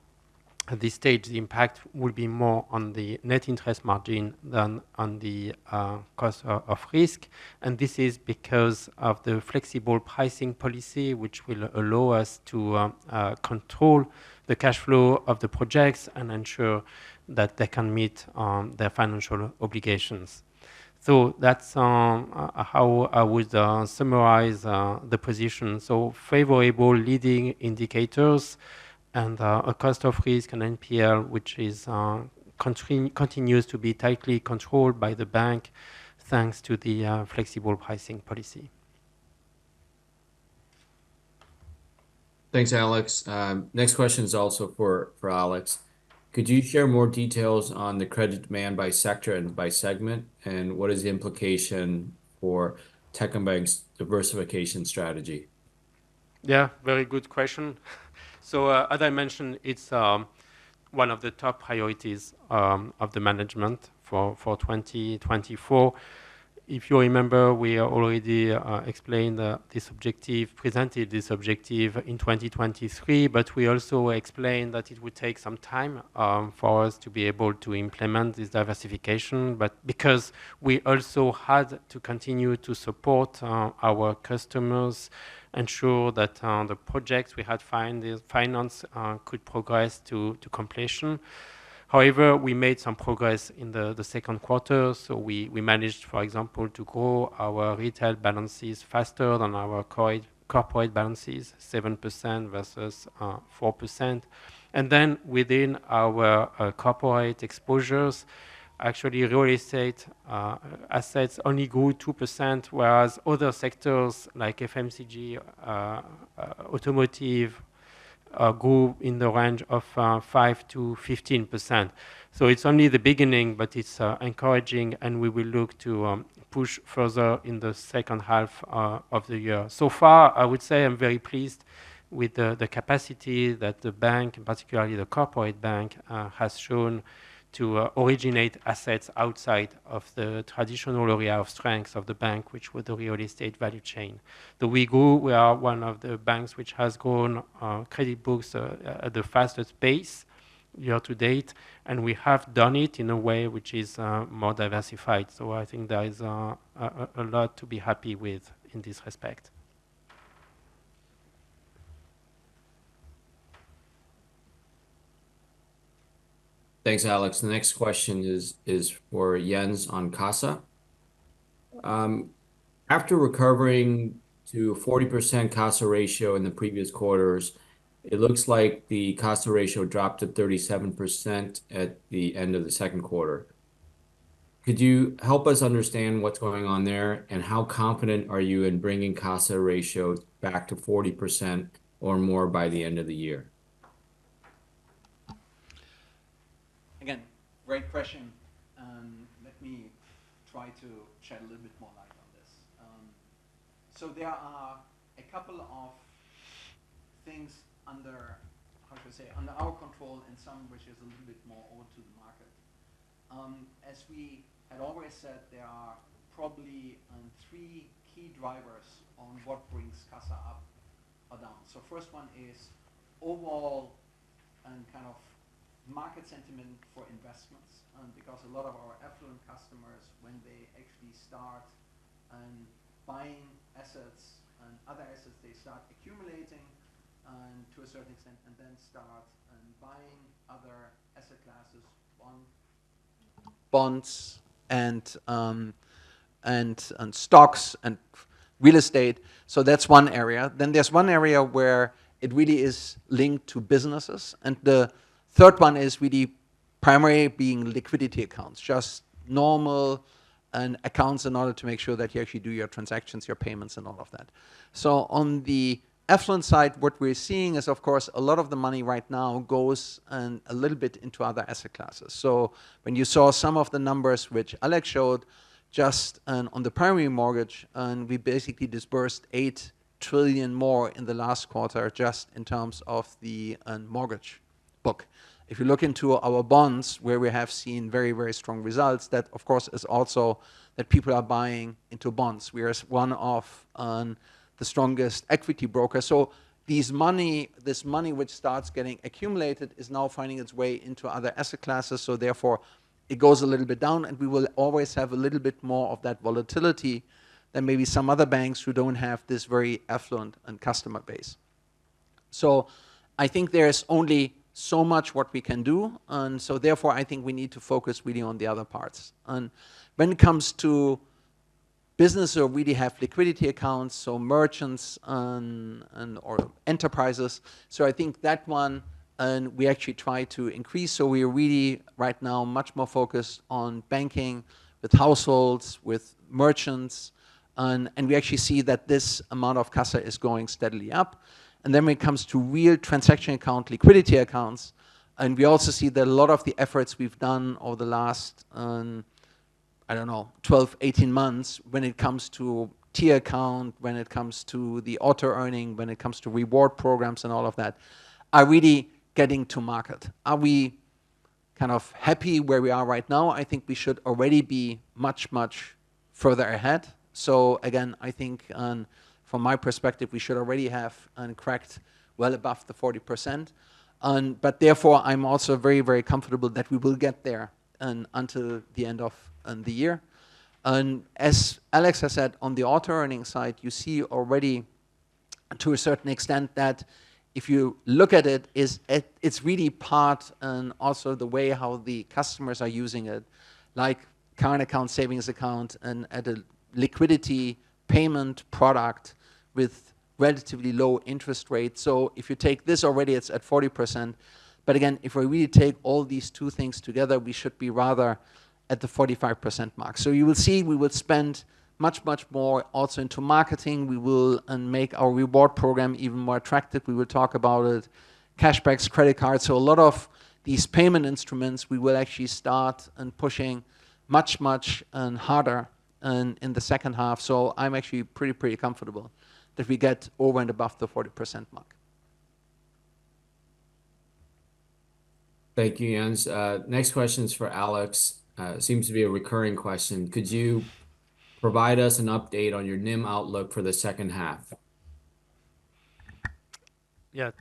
at this stage, the impact will be more on the net interest margin than on the cost of risk. And this is because of the flexible pricing policy, which will allow us to control the cash flow of the projects and ensure that they can meet their financial obligations. So that's how I would summarize the position. So favorable leading indicators, and a cost of risk and NPL, which is continues to be tightly controlled by the bank thanks to the flexible pricing policy. Thanks, Alex. Next question is also for Alex. Could you share more details on the credit demand by sector and by segment, and what is the implication for Techcombank's diversification strategy? Yeah, very good question. So as I mentioned, it's one of the top priorities of the management for 2024. If you remember, we already explained this objective, presented this objective in 2023, but we also explained that it would take some time for us to be able to implement this diversification, but because we also had to continue to support our customers, ensure that the projects we had financed could progress to completion. However, we made some progress in the second quarter, so we managed, for example, to grow our retail balances faster than our corporate balances, 7% versus 4%. And then within our corporate exposures, actually real estate assets only grew 2%, whereas other sectors like FMCG, automotive, grew in the range of 5 to 15%. So it's only the beginning, but it's encouraging, and we will look to push further in the second half of the year. So far, I would say I'm very pleased with the capacity that the bank, and particularly the corporate bank, has shown to originate assets outside of the traditional area of strength of the bank, which was the real estate value chain. So we grew, we are one of the banks which has grown credit books at the fastest pace year to date, and we have done it in a way which is more diversified. So I think there is a lot to be happy with in this respect. Thanks, Alex. The next question is for Jens on CASA. After recovering to 40% CASA ratio in the previous quarters, it looks like the CASA ratio dropped to 37% at the end of the second quarter. Could you help us understand what's going on there, and how confident are you in bringing CASA ratio back to 40% or more by the end of the year? Again, great question. Let me try to shed a little bit more light on this. So there are a couple of things under, how should I say, under our control, and some which is a little bit more over to the market. As we had always said, there are probably three key drivers on what brings CASA up or down. So first one is overall and kind of market sentiment for investments, because a lot of our affluent customers, when they actually start buying assets and other assets, they start accumulating to a certain extent, and then start buying other asset classes, bonds and stocks and real estate. So that's one area. Then there's one area where it really is linked to businesses, and the third one is really primarily being liquidity accounts, just normal accounts in order to make sure that you actually do your transactions, your payments, and all of that. So on the affluent side, what we're seeing is, of course, a lot of the money right now goes a little bit into other asset classes. So when you saw some of the numbers which Alex showed, just on the primary mortgage, and we basically disbursed 8 trillion more in the last quarter just in terms of the mortgage book. If you look into our bonds, where we have seen very, very strong results, that of course is also that people are buying into bonds. We are one of the strongest equity brokers. So this money which starts getting accumulated is now finding its way into other asset classes. So therefore, it goes a little bit down, and we will always have a little bit more of that volatility than maybe some other banks who don't have this very affluent and customer base. So I think there's only so much what we can do, and so therefore I think we need to focus really on the other parts. And when it comes to business who really have liquidity accounts, so merchants or enterprises, so I think that one we actually try to increase. So we are really right now much more focused on banking with households, with merchants, and we actually see that this amount of CASA is going steadily up. And then when it comes to real transaction account liquidity accounts, and we also see that a lot of the efforts we've done over the last, 12, 18 months, when it comes to tier account, when it comes to the auto earning, when it comes to reward programs and all of that, are really getting to market. Are we kind of happy where we are right now? I think we should already be much, much further ahead. So again, I think from my perspective, we should already have cracked well above the 40%. But therefore, I'm also very, very comfortable that we will get there until the end of the year. And as Alex has said, on the auto earning side, you see already to a certain extent that if you look at it, it's really part and also the way how the customers are using it, like current account, savings account, and at a liquidity payment product with relatively low interest rates. So if you take this already, it's at 40%. But again, if we really take all these two things together, we should be rather at the 45% mark. So you will see we will spend much, much more also into marketing. We will make our reward program even more attractive. We will talk about it, cashbacks, credit cards. So a lot of these payment instruments, we will actually start pushing much, much harder in the second half. So I'm actually pretty comfortable that we get over and above the 40% mark. Thank you, Jens. Next question is for Alex. Seems to be a recurring question. Could you provide us an update on your NIM outlook for the second half? Yeah,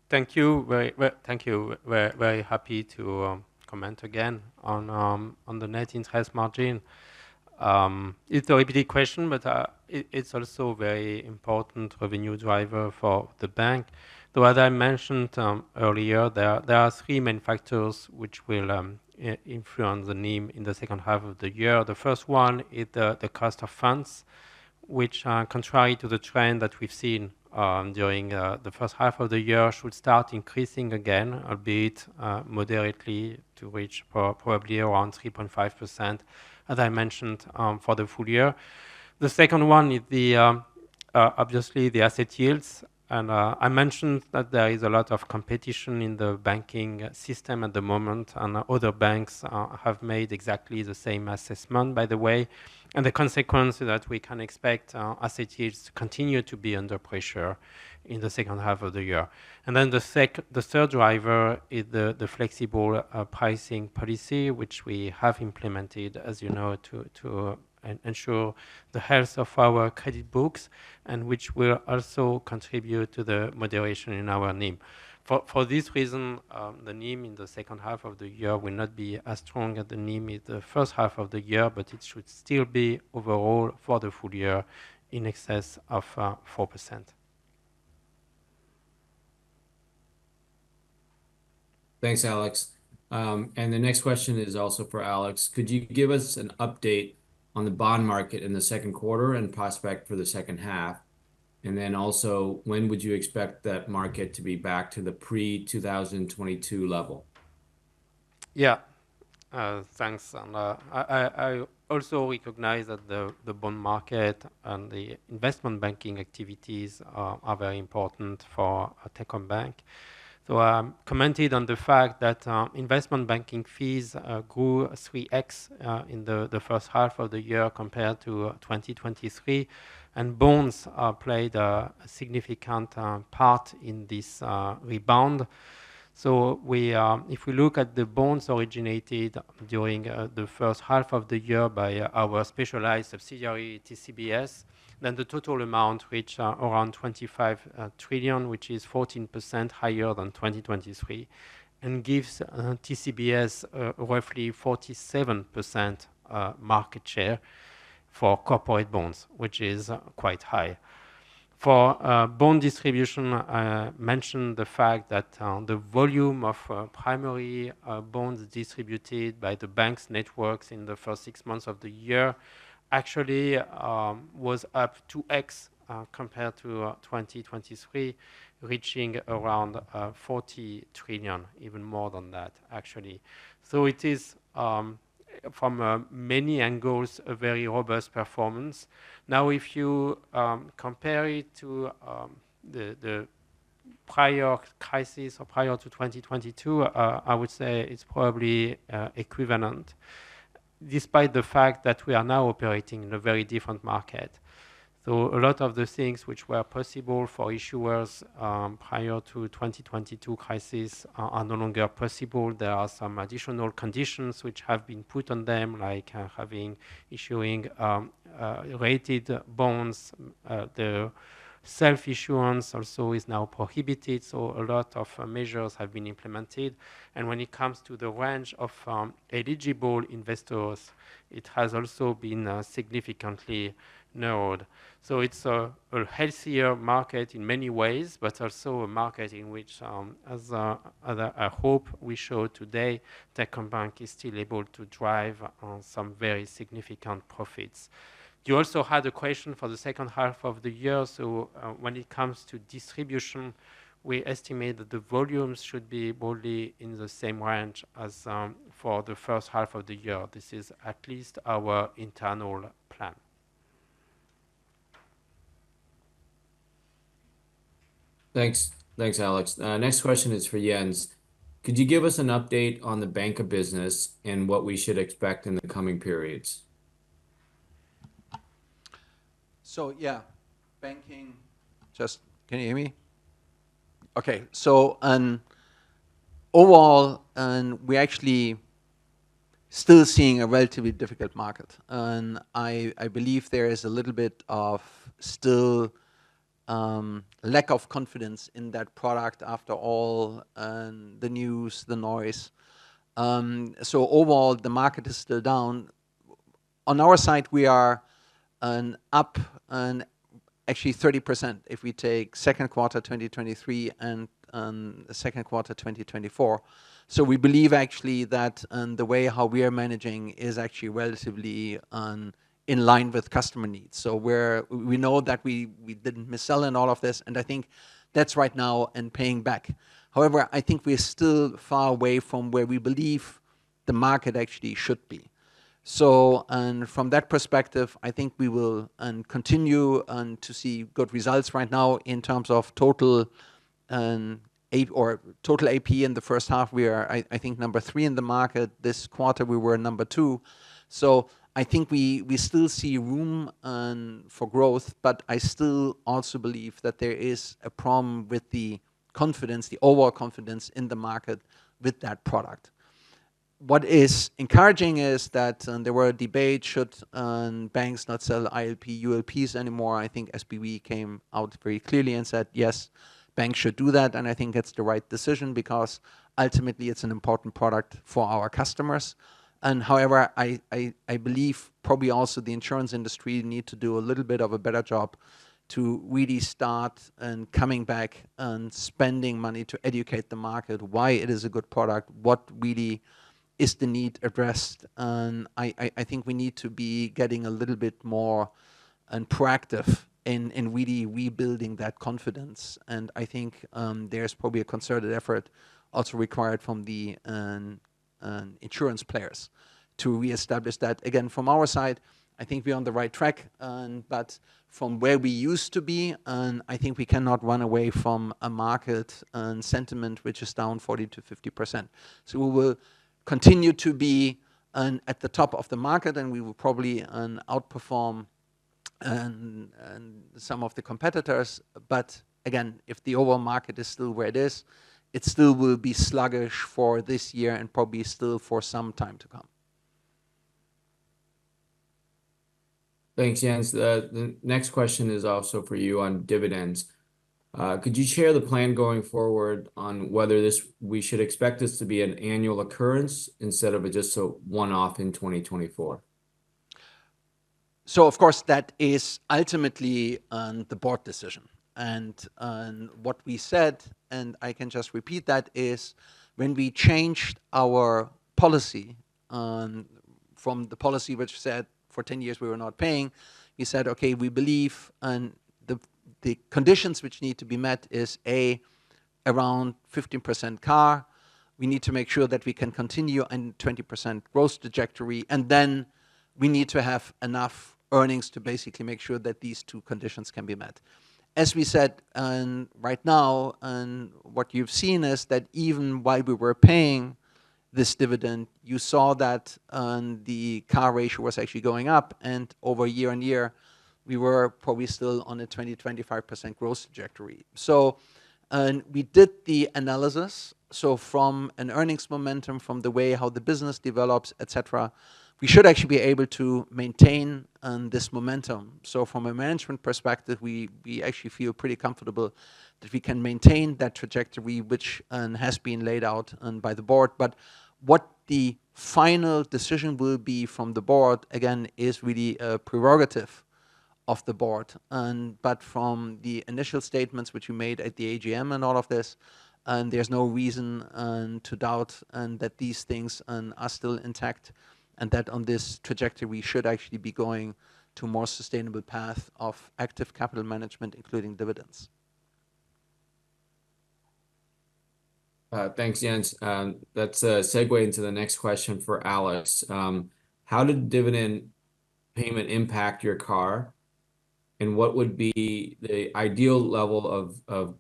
thank you. Thank you. Very happy to comment again on the net interest margin. It's a repeated question, but it's also a very important revenue driver for the bank. So as I mentioned earlier, there are three main factors which will influence the NIM in the second half of the year. The first one is the cost of funds, which, contrary to the trend that we've seen during the first half of the year, should start increasing again, albeit moderately, to reach probably around 3.5%, as I mentioned, for the full year. The second one is obviously the asset yields. And I mentioned that there is a lot of competition in the banking system at the moment, and other banks have made exactly the same assessment, by the way. And the consequence is that we can expect asset yields to continue to be under pressure in the second half of the year. And then the third driver is the flexible pricing policy, which we have implemented, as you know, to ensure the health of our credit books, and which will also contribute to the moderation in our NIM. For this reason, the NIM in the second half of the year will not be as strong as the NIM in the first half of the year, but it should still be overall for the full year in excess of 4%. Thanks, Alex. And the next question is also for Alex. Could you give us an update on the bond market in the second quarter and prospect for the second half? And then also, when would you expect that market to be back to the pre-2022 level? Yeah, thanks. And I also recognize that the bond market and the investment banking activities are very important for Techcombank. So I commented on the fact that investment banking fees grew 3x in the first half of the year compared to 2023, and bonds played a significant part in this rebound. So if we look at the bonds originated during the first half of the year by our specialized subsidiary TCBS, then the total amount reached around 25 trillion, which is 14% higher than 2023, and gives TCBS roughly 47% market share for corporate bonds, which is quite high. For bond distribution, I mentioned the fact that the volume of primary bonds distributed by the bank's networks in the first 6 months of the year actually was up 2x compared to 2023, reaching around 40 trillion, even more than that, actually. So it is, from many angles, a very robust performance. Now, if you compare it to the prior crisis or prior to 2022, I would say it's probably equivalent, despite the fact that we are now operating in a very different market. So a lot of the things which were possible for issuers prior to 2022 crisis are no longer possible. There are some additional conditions which have been put on them, like issuing rated bonds. The self-issuance also is now prohibited, so a lot of measures have been implemented. And when it comes to the range of eligible investors, it has also been significantly narrowed. So it's a healthier market in many ways, but also a market in which, as I hope we show today, Techcombank is still able to drive some very significant profits. You also had a question for the second half of the year. So when it comes to distribution, we estimate that the volumes should be broadly in the same range as for the first half of the year. This is at least our internal plan. Thanks, Alex. Next question is for Jens. Could you give us an update on the bank of business and what we should expect in the coming periods? So yeah, banking. Can you hear me? Okay. So overall, and we actually still seeing a relatively difficult market. And I believe there is a little bit of still lack of confidence in that product after all the news, the noise. So overall, the market is still down. On our side, we are up and actually 30% if we take second quarter 2023 and the second quarter 2024. So we believe actually that the way how we are managing is actually relatively in line with customer needs. So we know that we didn't missell in all of this, and I think that's right now and paying back. However, I think we're still far away from where we believe the market actually should be. So, and from that perspective, I think we will continue to see good results right now in terms of total total AP in the first half. We are, I think, number 3 in the market. This quarter we were number 2. So I think we still see room for growth, but I still also believe that there is a problem with the confidence, the overall confidence in the market with that product. What is encouraging is that there were debates, should banks not sell ILP, ULPs anymore. I think SBV came out very clearly and said, yes, banks should do that, and I think it's the right decision because ultimately it's an important product for our customers. And however, I believe probably also the insurance industry need to do a little bit of a better job to really start coming back and spending money to educate the market why it is a good product, what really is the need addressed. And I think we need to be getting a little bit more proactive in really rebuilding that confidence. And I think there's probably a concerted effort also required from the insurance players to reestablish that. Again, from our side, I think we're on the right track, but from where we used to be, I think we cannot run away from a market sentiment which is down 40 to 50%. So we will continue to be at the top of the market, and we will probably outperform some of the competitors. But again, if the overall market is still where it is, it still will be sluggish for this year and probably still for some time to come. Thanks, Jens. The next question is also for you on dividends. Could you share the plan going forward on whether we should expect this to be an annual occurrence instead of just a one-off in 2024? So of course that is ultimately the board decision. And what we said, and I can just repeat that, is when we changed our policy from the policy which said for 10 years we were not paying, we said, okay, we believe the conditions which need to be met is around 15% CAR. We need to make sure that we can continue on 20% growth trajectory, and then we need to have enough earnings to basically make sure that these two conditions can be met. As we said, right now, what you've seen is that even while we were paying this dividend, you saw that the CAR ratio was actually going up, and over year on year, we were probably still on a 20-25% growth trajectory. So we did the analysis. So from an earnings momentum, from the way how the business develops, etc., we should actually be able to maintain this momentum. So from a management perspective, we actually feel pretty comfortable that we can maintain that trajectory, which has been laid out by the board. But what the final decision will be from the board, again, is really a prerogative of the board. But from the initial statements which we made at the AGM and all of this, there's no reason to doubt that these things are still intact, and that on this trajectory we should actually be going to a more sustainable path of active capital management, including dividends. Thanks, Jens. That's a segue into the next question for Alex. How did dividend payment impact your CAR? And what would be the ideal level of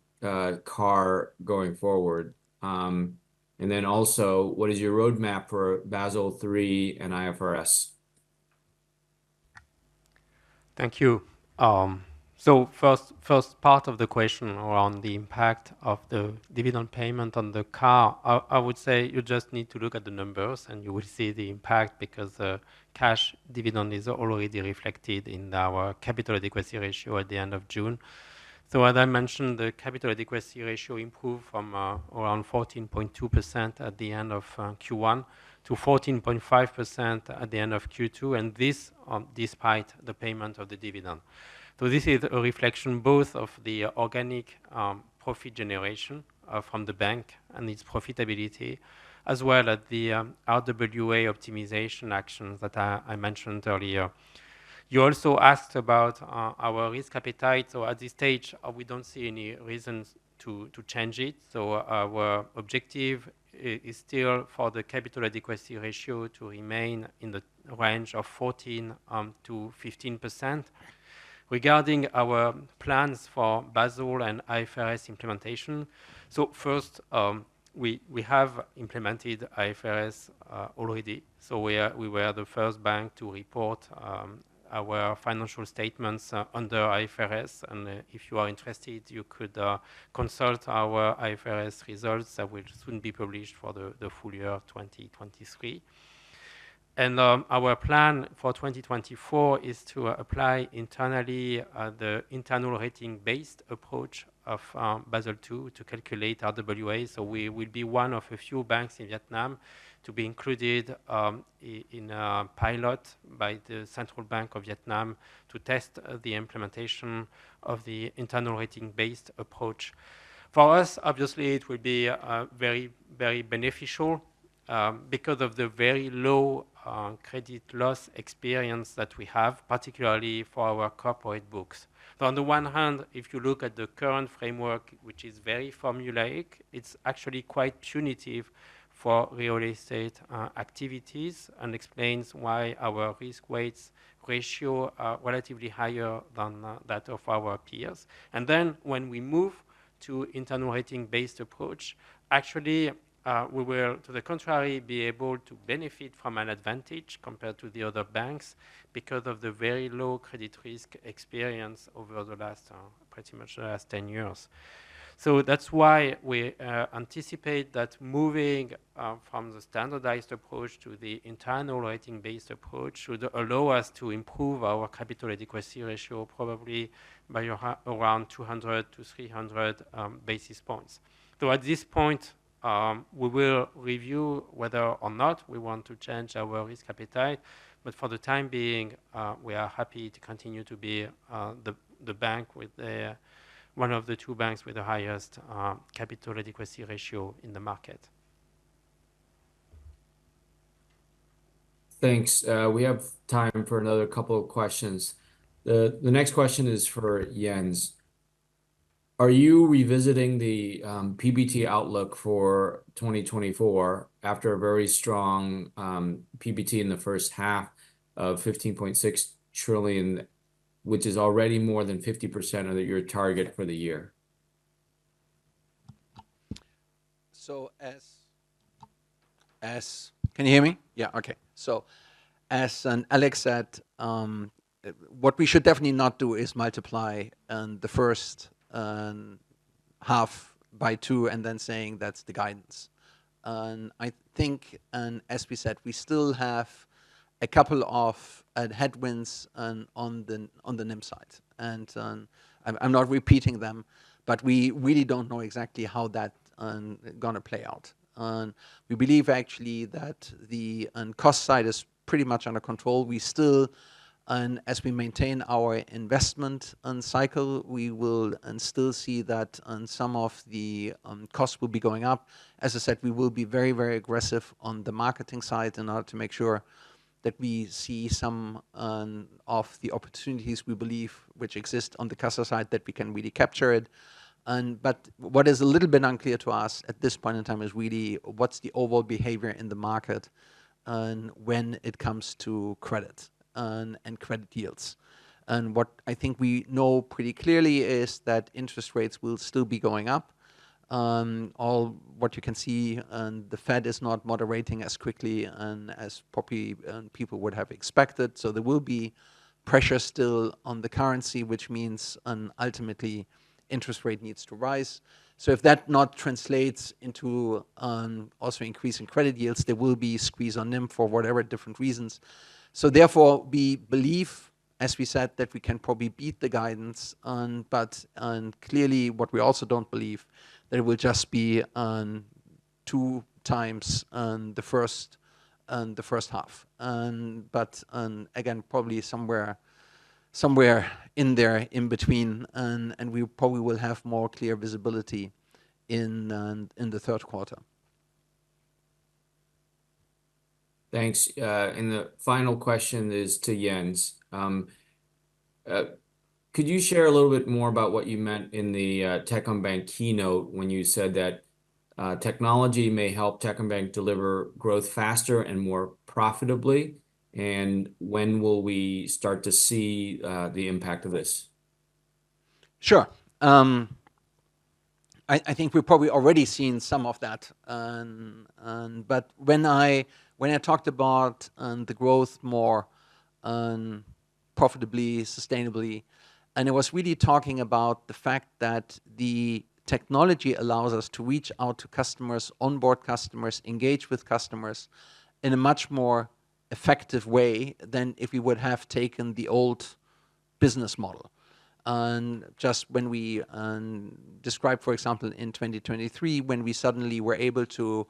CAR going forward? And then also, what is your roadmap for Basel III and IFRS? Thank you. So first part of the question around the impact of the dividend payment on the car, I would say you just need to look at the numbers and you will see the impact because the cash dividend is already reflected in our capital adequacy ratio at the end of June. So as I mentioned, the capital adequacy ratio improved from around 14.2% at the end of Q1 to 14.5% at the end of Q2, and this despite the payment of the dividend. So this is a reflection both of the organic profit generation from the bank and its profitability, as well as the RWA optimization actions that I mentioned earlier. You also asked about our risk appetite. So at this stage, we don't see any reasons to change it. So our objective is still for the capital adequacy ratio to remain in the range of 14 to 15%. Regarding our plans for Basel and IFRS implementation, so first, we have implemented IFRS already. So we were the first bank to report our financial statements under IFRS. And if you are interested, you could consult our IFRS results that will soon be published for the full year 2023. And our plan for 2024 is to apply internally the internal rating-based approach of Basel II to calculate RWA. So we will be one of a few banks in Vietnam to be included in a pilot by the Central Bank of Vietnam to test the implementation of the internal rating-based approach. For us, obviously, it will be very, very beneficial because of the very low credit loss experience that we have, particularly for our corporate books. So on the one hand, if you look at the current framework, which is very formulaic, it's actually quite punitive for real estate activities and explains why our risk weights ratio are relatively higher than that of our peers. And then when we move to internal rating-based approach, actually we will, to the contrary, be able to benefit from an advantage compared to the other banks because of the very low credit risk experience over the last, pretty much the last 10 years. So that's why we anticipate that moving from the standardized approach to the internal rating-based approach should allow us to improve our capital adequacy ratio probably by around 200 to 300 basis points. So at this point, we will review whether or not we want to change our risk appetite, but for the time being, we are happy to continue to be the bank with one of the two banks with the highest capital adequacy ratio in the market. Thanks. We have time for another couple of questions. The next question is for Jens. Are you revisiting the PBT outlook for 2024 after a very strong PBT in the first half of 15.6 trillion, which is already more than 50% of your target for the year? So as can you hear me? Yeah, okay. So as Alex said, what we should definitely not do is multiply the first half by 2 and then saying that's the guidance. And I think, and as we said, we still have a couple of headwinds on the NIM side, and I'm not repeating them, but we really don't know exactly how that gonna play out. We believe actually that the cost side is pretty much under control. We still, and as we maintain our investment cycle, we will still see that some of the costs will be going up. As I said, we will be very, very aggressive on the marketing side in order to make sure that we see some of the opportunities we believe which exist on the CASA side, that we can really capture it. But what is a little bit unclear to us at this point in time is really what's the overall behavior in the market when it comes to credit and credit yields. And what I think we know pretty clearly is that interest rates will still be going up. All what you can see, the Fed is not moderating as quickly and as probably people would have expected. So there will be pressure still on the currency, which means ultimately interest rate needs to rise. So if that not translates into also increase in credit yields, there will be squeeze on NIM for whatever different reasons. So therefore, we believe, as we said, that we can probably beat the guidance, but clearly what we also don't believe, that it will just be 2 times the first half. But again, probably somewhere in there, in between, and we probably will have more clear visibility in the third quarter. Thanks. And the final question is to Jens. Could you share a little bit more about what you meant in the Techcombank keynote when you said that technology may help Techcombank deliver growth faster and more profitably? And when will we start to see the impact of this? Sure. I think we've probably already seen some of that. But when I talked about the growth more profitably, sustainably, and I was really talking about the fact that the technology allows us to reach out to customers, onboard customers, engage with customers in a much more effective way than if we would have taken the old business model. And just when we described, for example, in 2023, when we suddenly were able to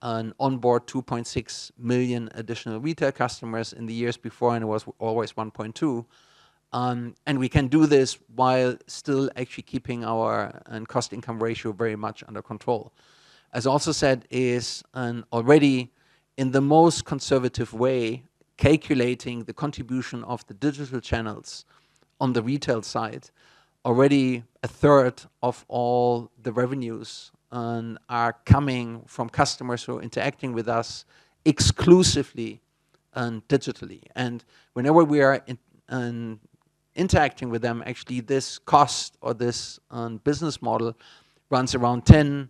onboard 2.6 million additional retail customers in the years before, and it was always 1.2. And we can do this while still actually keeping our cost-income ratio very much under control. As also said, is already in the most conservative way, calculating the contribution of the digital channels on the retail side. Already a third of all the revenues are coming from customers who are interacting with us exclusively digitally. And whenever we are interacting with them, actually this cost or this business model runs around 10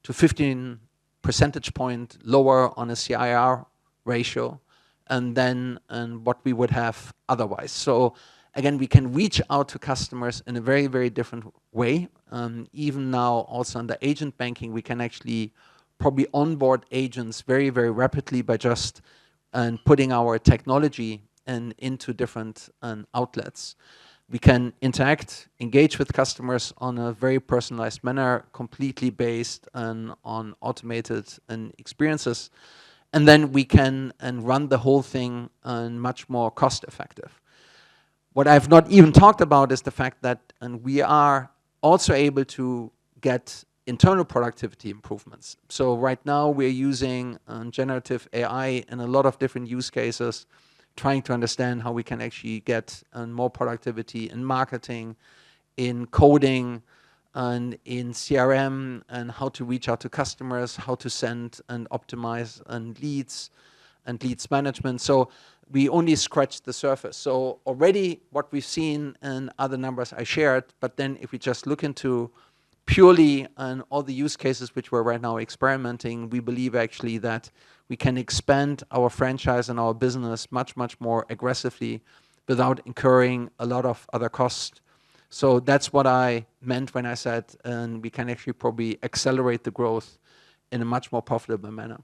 to 15 percentage point lower on a CIR ratio and then what we would have otherwise. So again, we can reach out to customers in a very, very different way. Even now, also under agent banking, we can actually probably onboard agents very, very rapidly by just putting our technology into different outlets. We can interact, engage with customers on a very personalized manner, completely based on automated experiences. And then we can run the whole thing much more cost effective. What I've not even talked about is the fact that we are also able to get internal productivity improvements. So right now we're using generative AI in a lot of different use cases, trying to understand how we can actually get more productivity in marketing, in coding, and in CRM, and how to reach out to customers, how to send and optimize leads and leads management. So we only scratched the surface. So already what we've seen in other numbers I shared, but then if we just look into purely all the use cases which we're right now experimenting, we believe actually that we can expand our franchise and our business much, much more aggressively without incurring a lot of other costs. So that's what I meant when I said we can actually probably accelerate the growth in a much more profitable manner.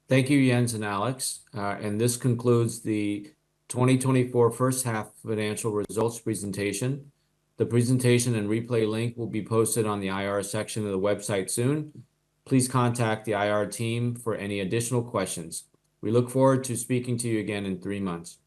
Thank you, Jens and Alex. And this concludes the 2024 first half financial results presentation. The presentation and replay link will be posted on the IR section of the website soon. Please contact the IR team for any additional questions. We look forward to speaking to you again in 3 months.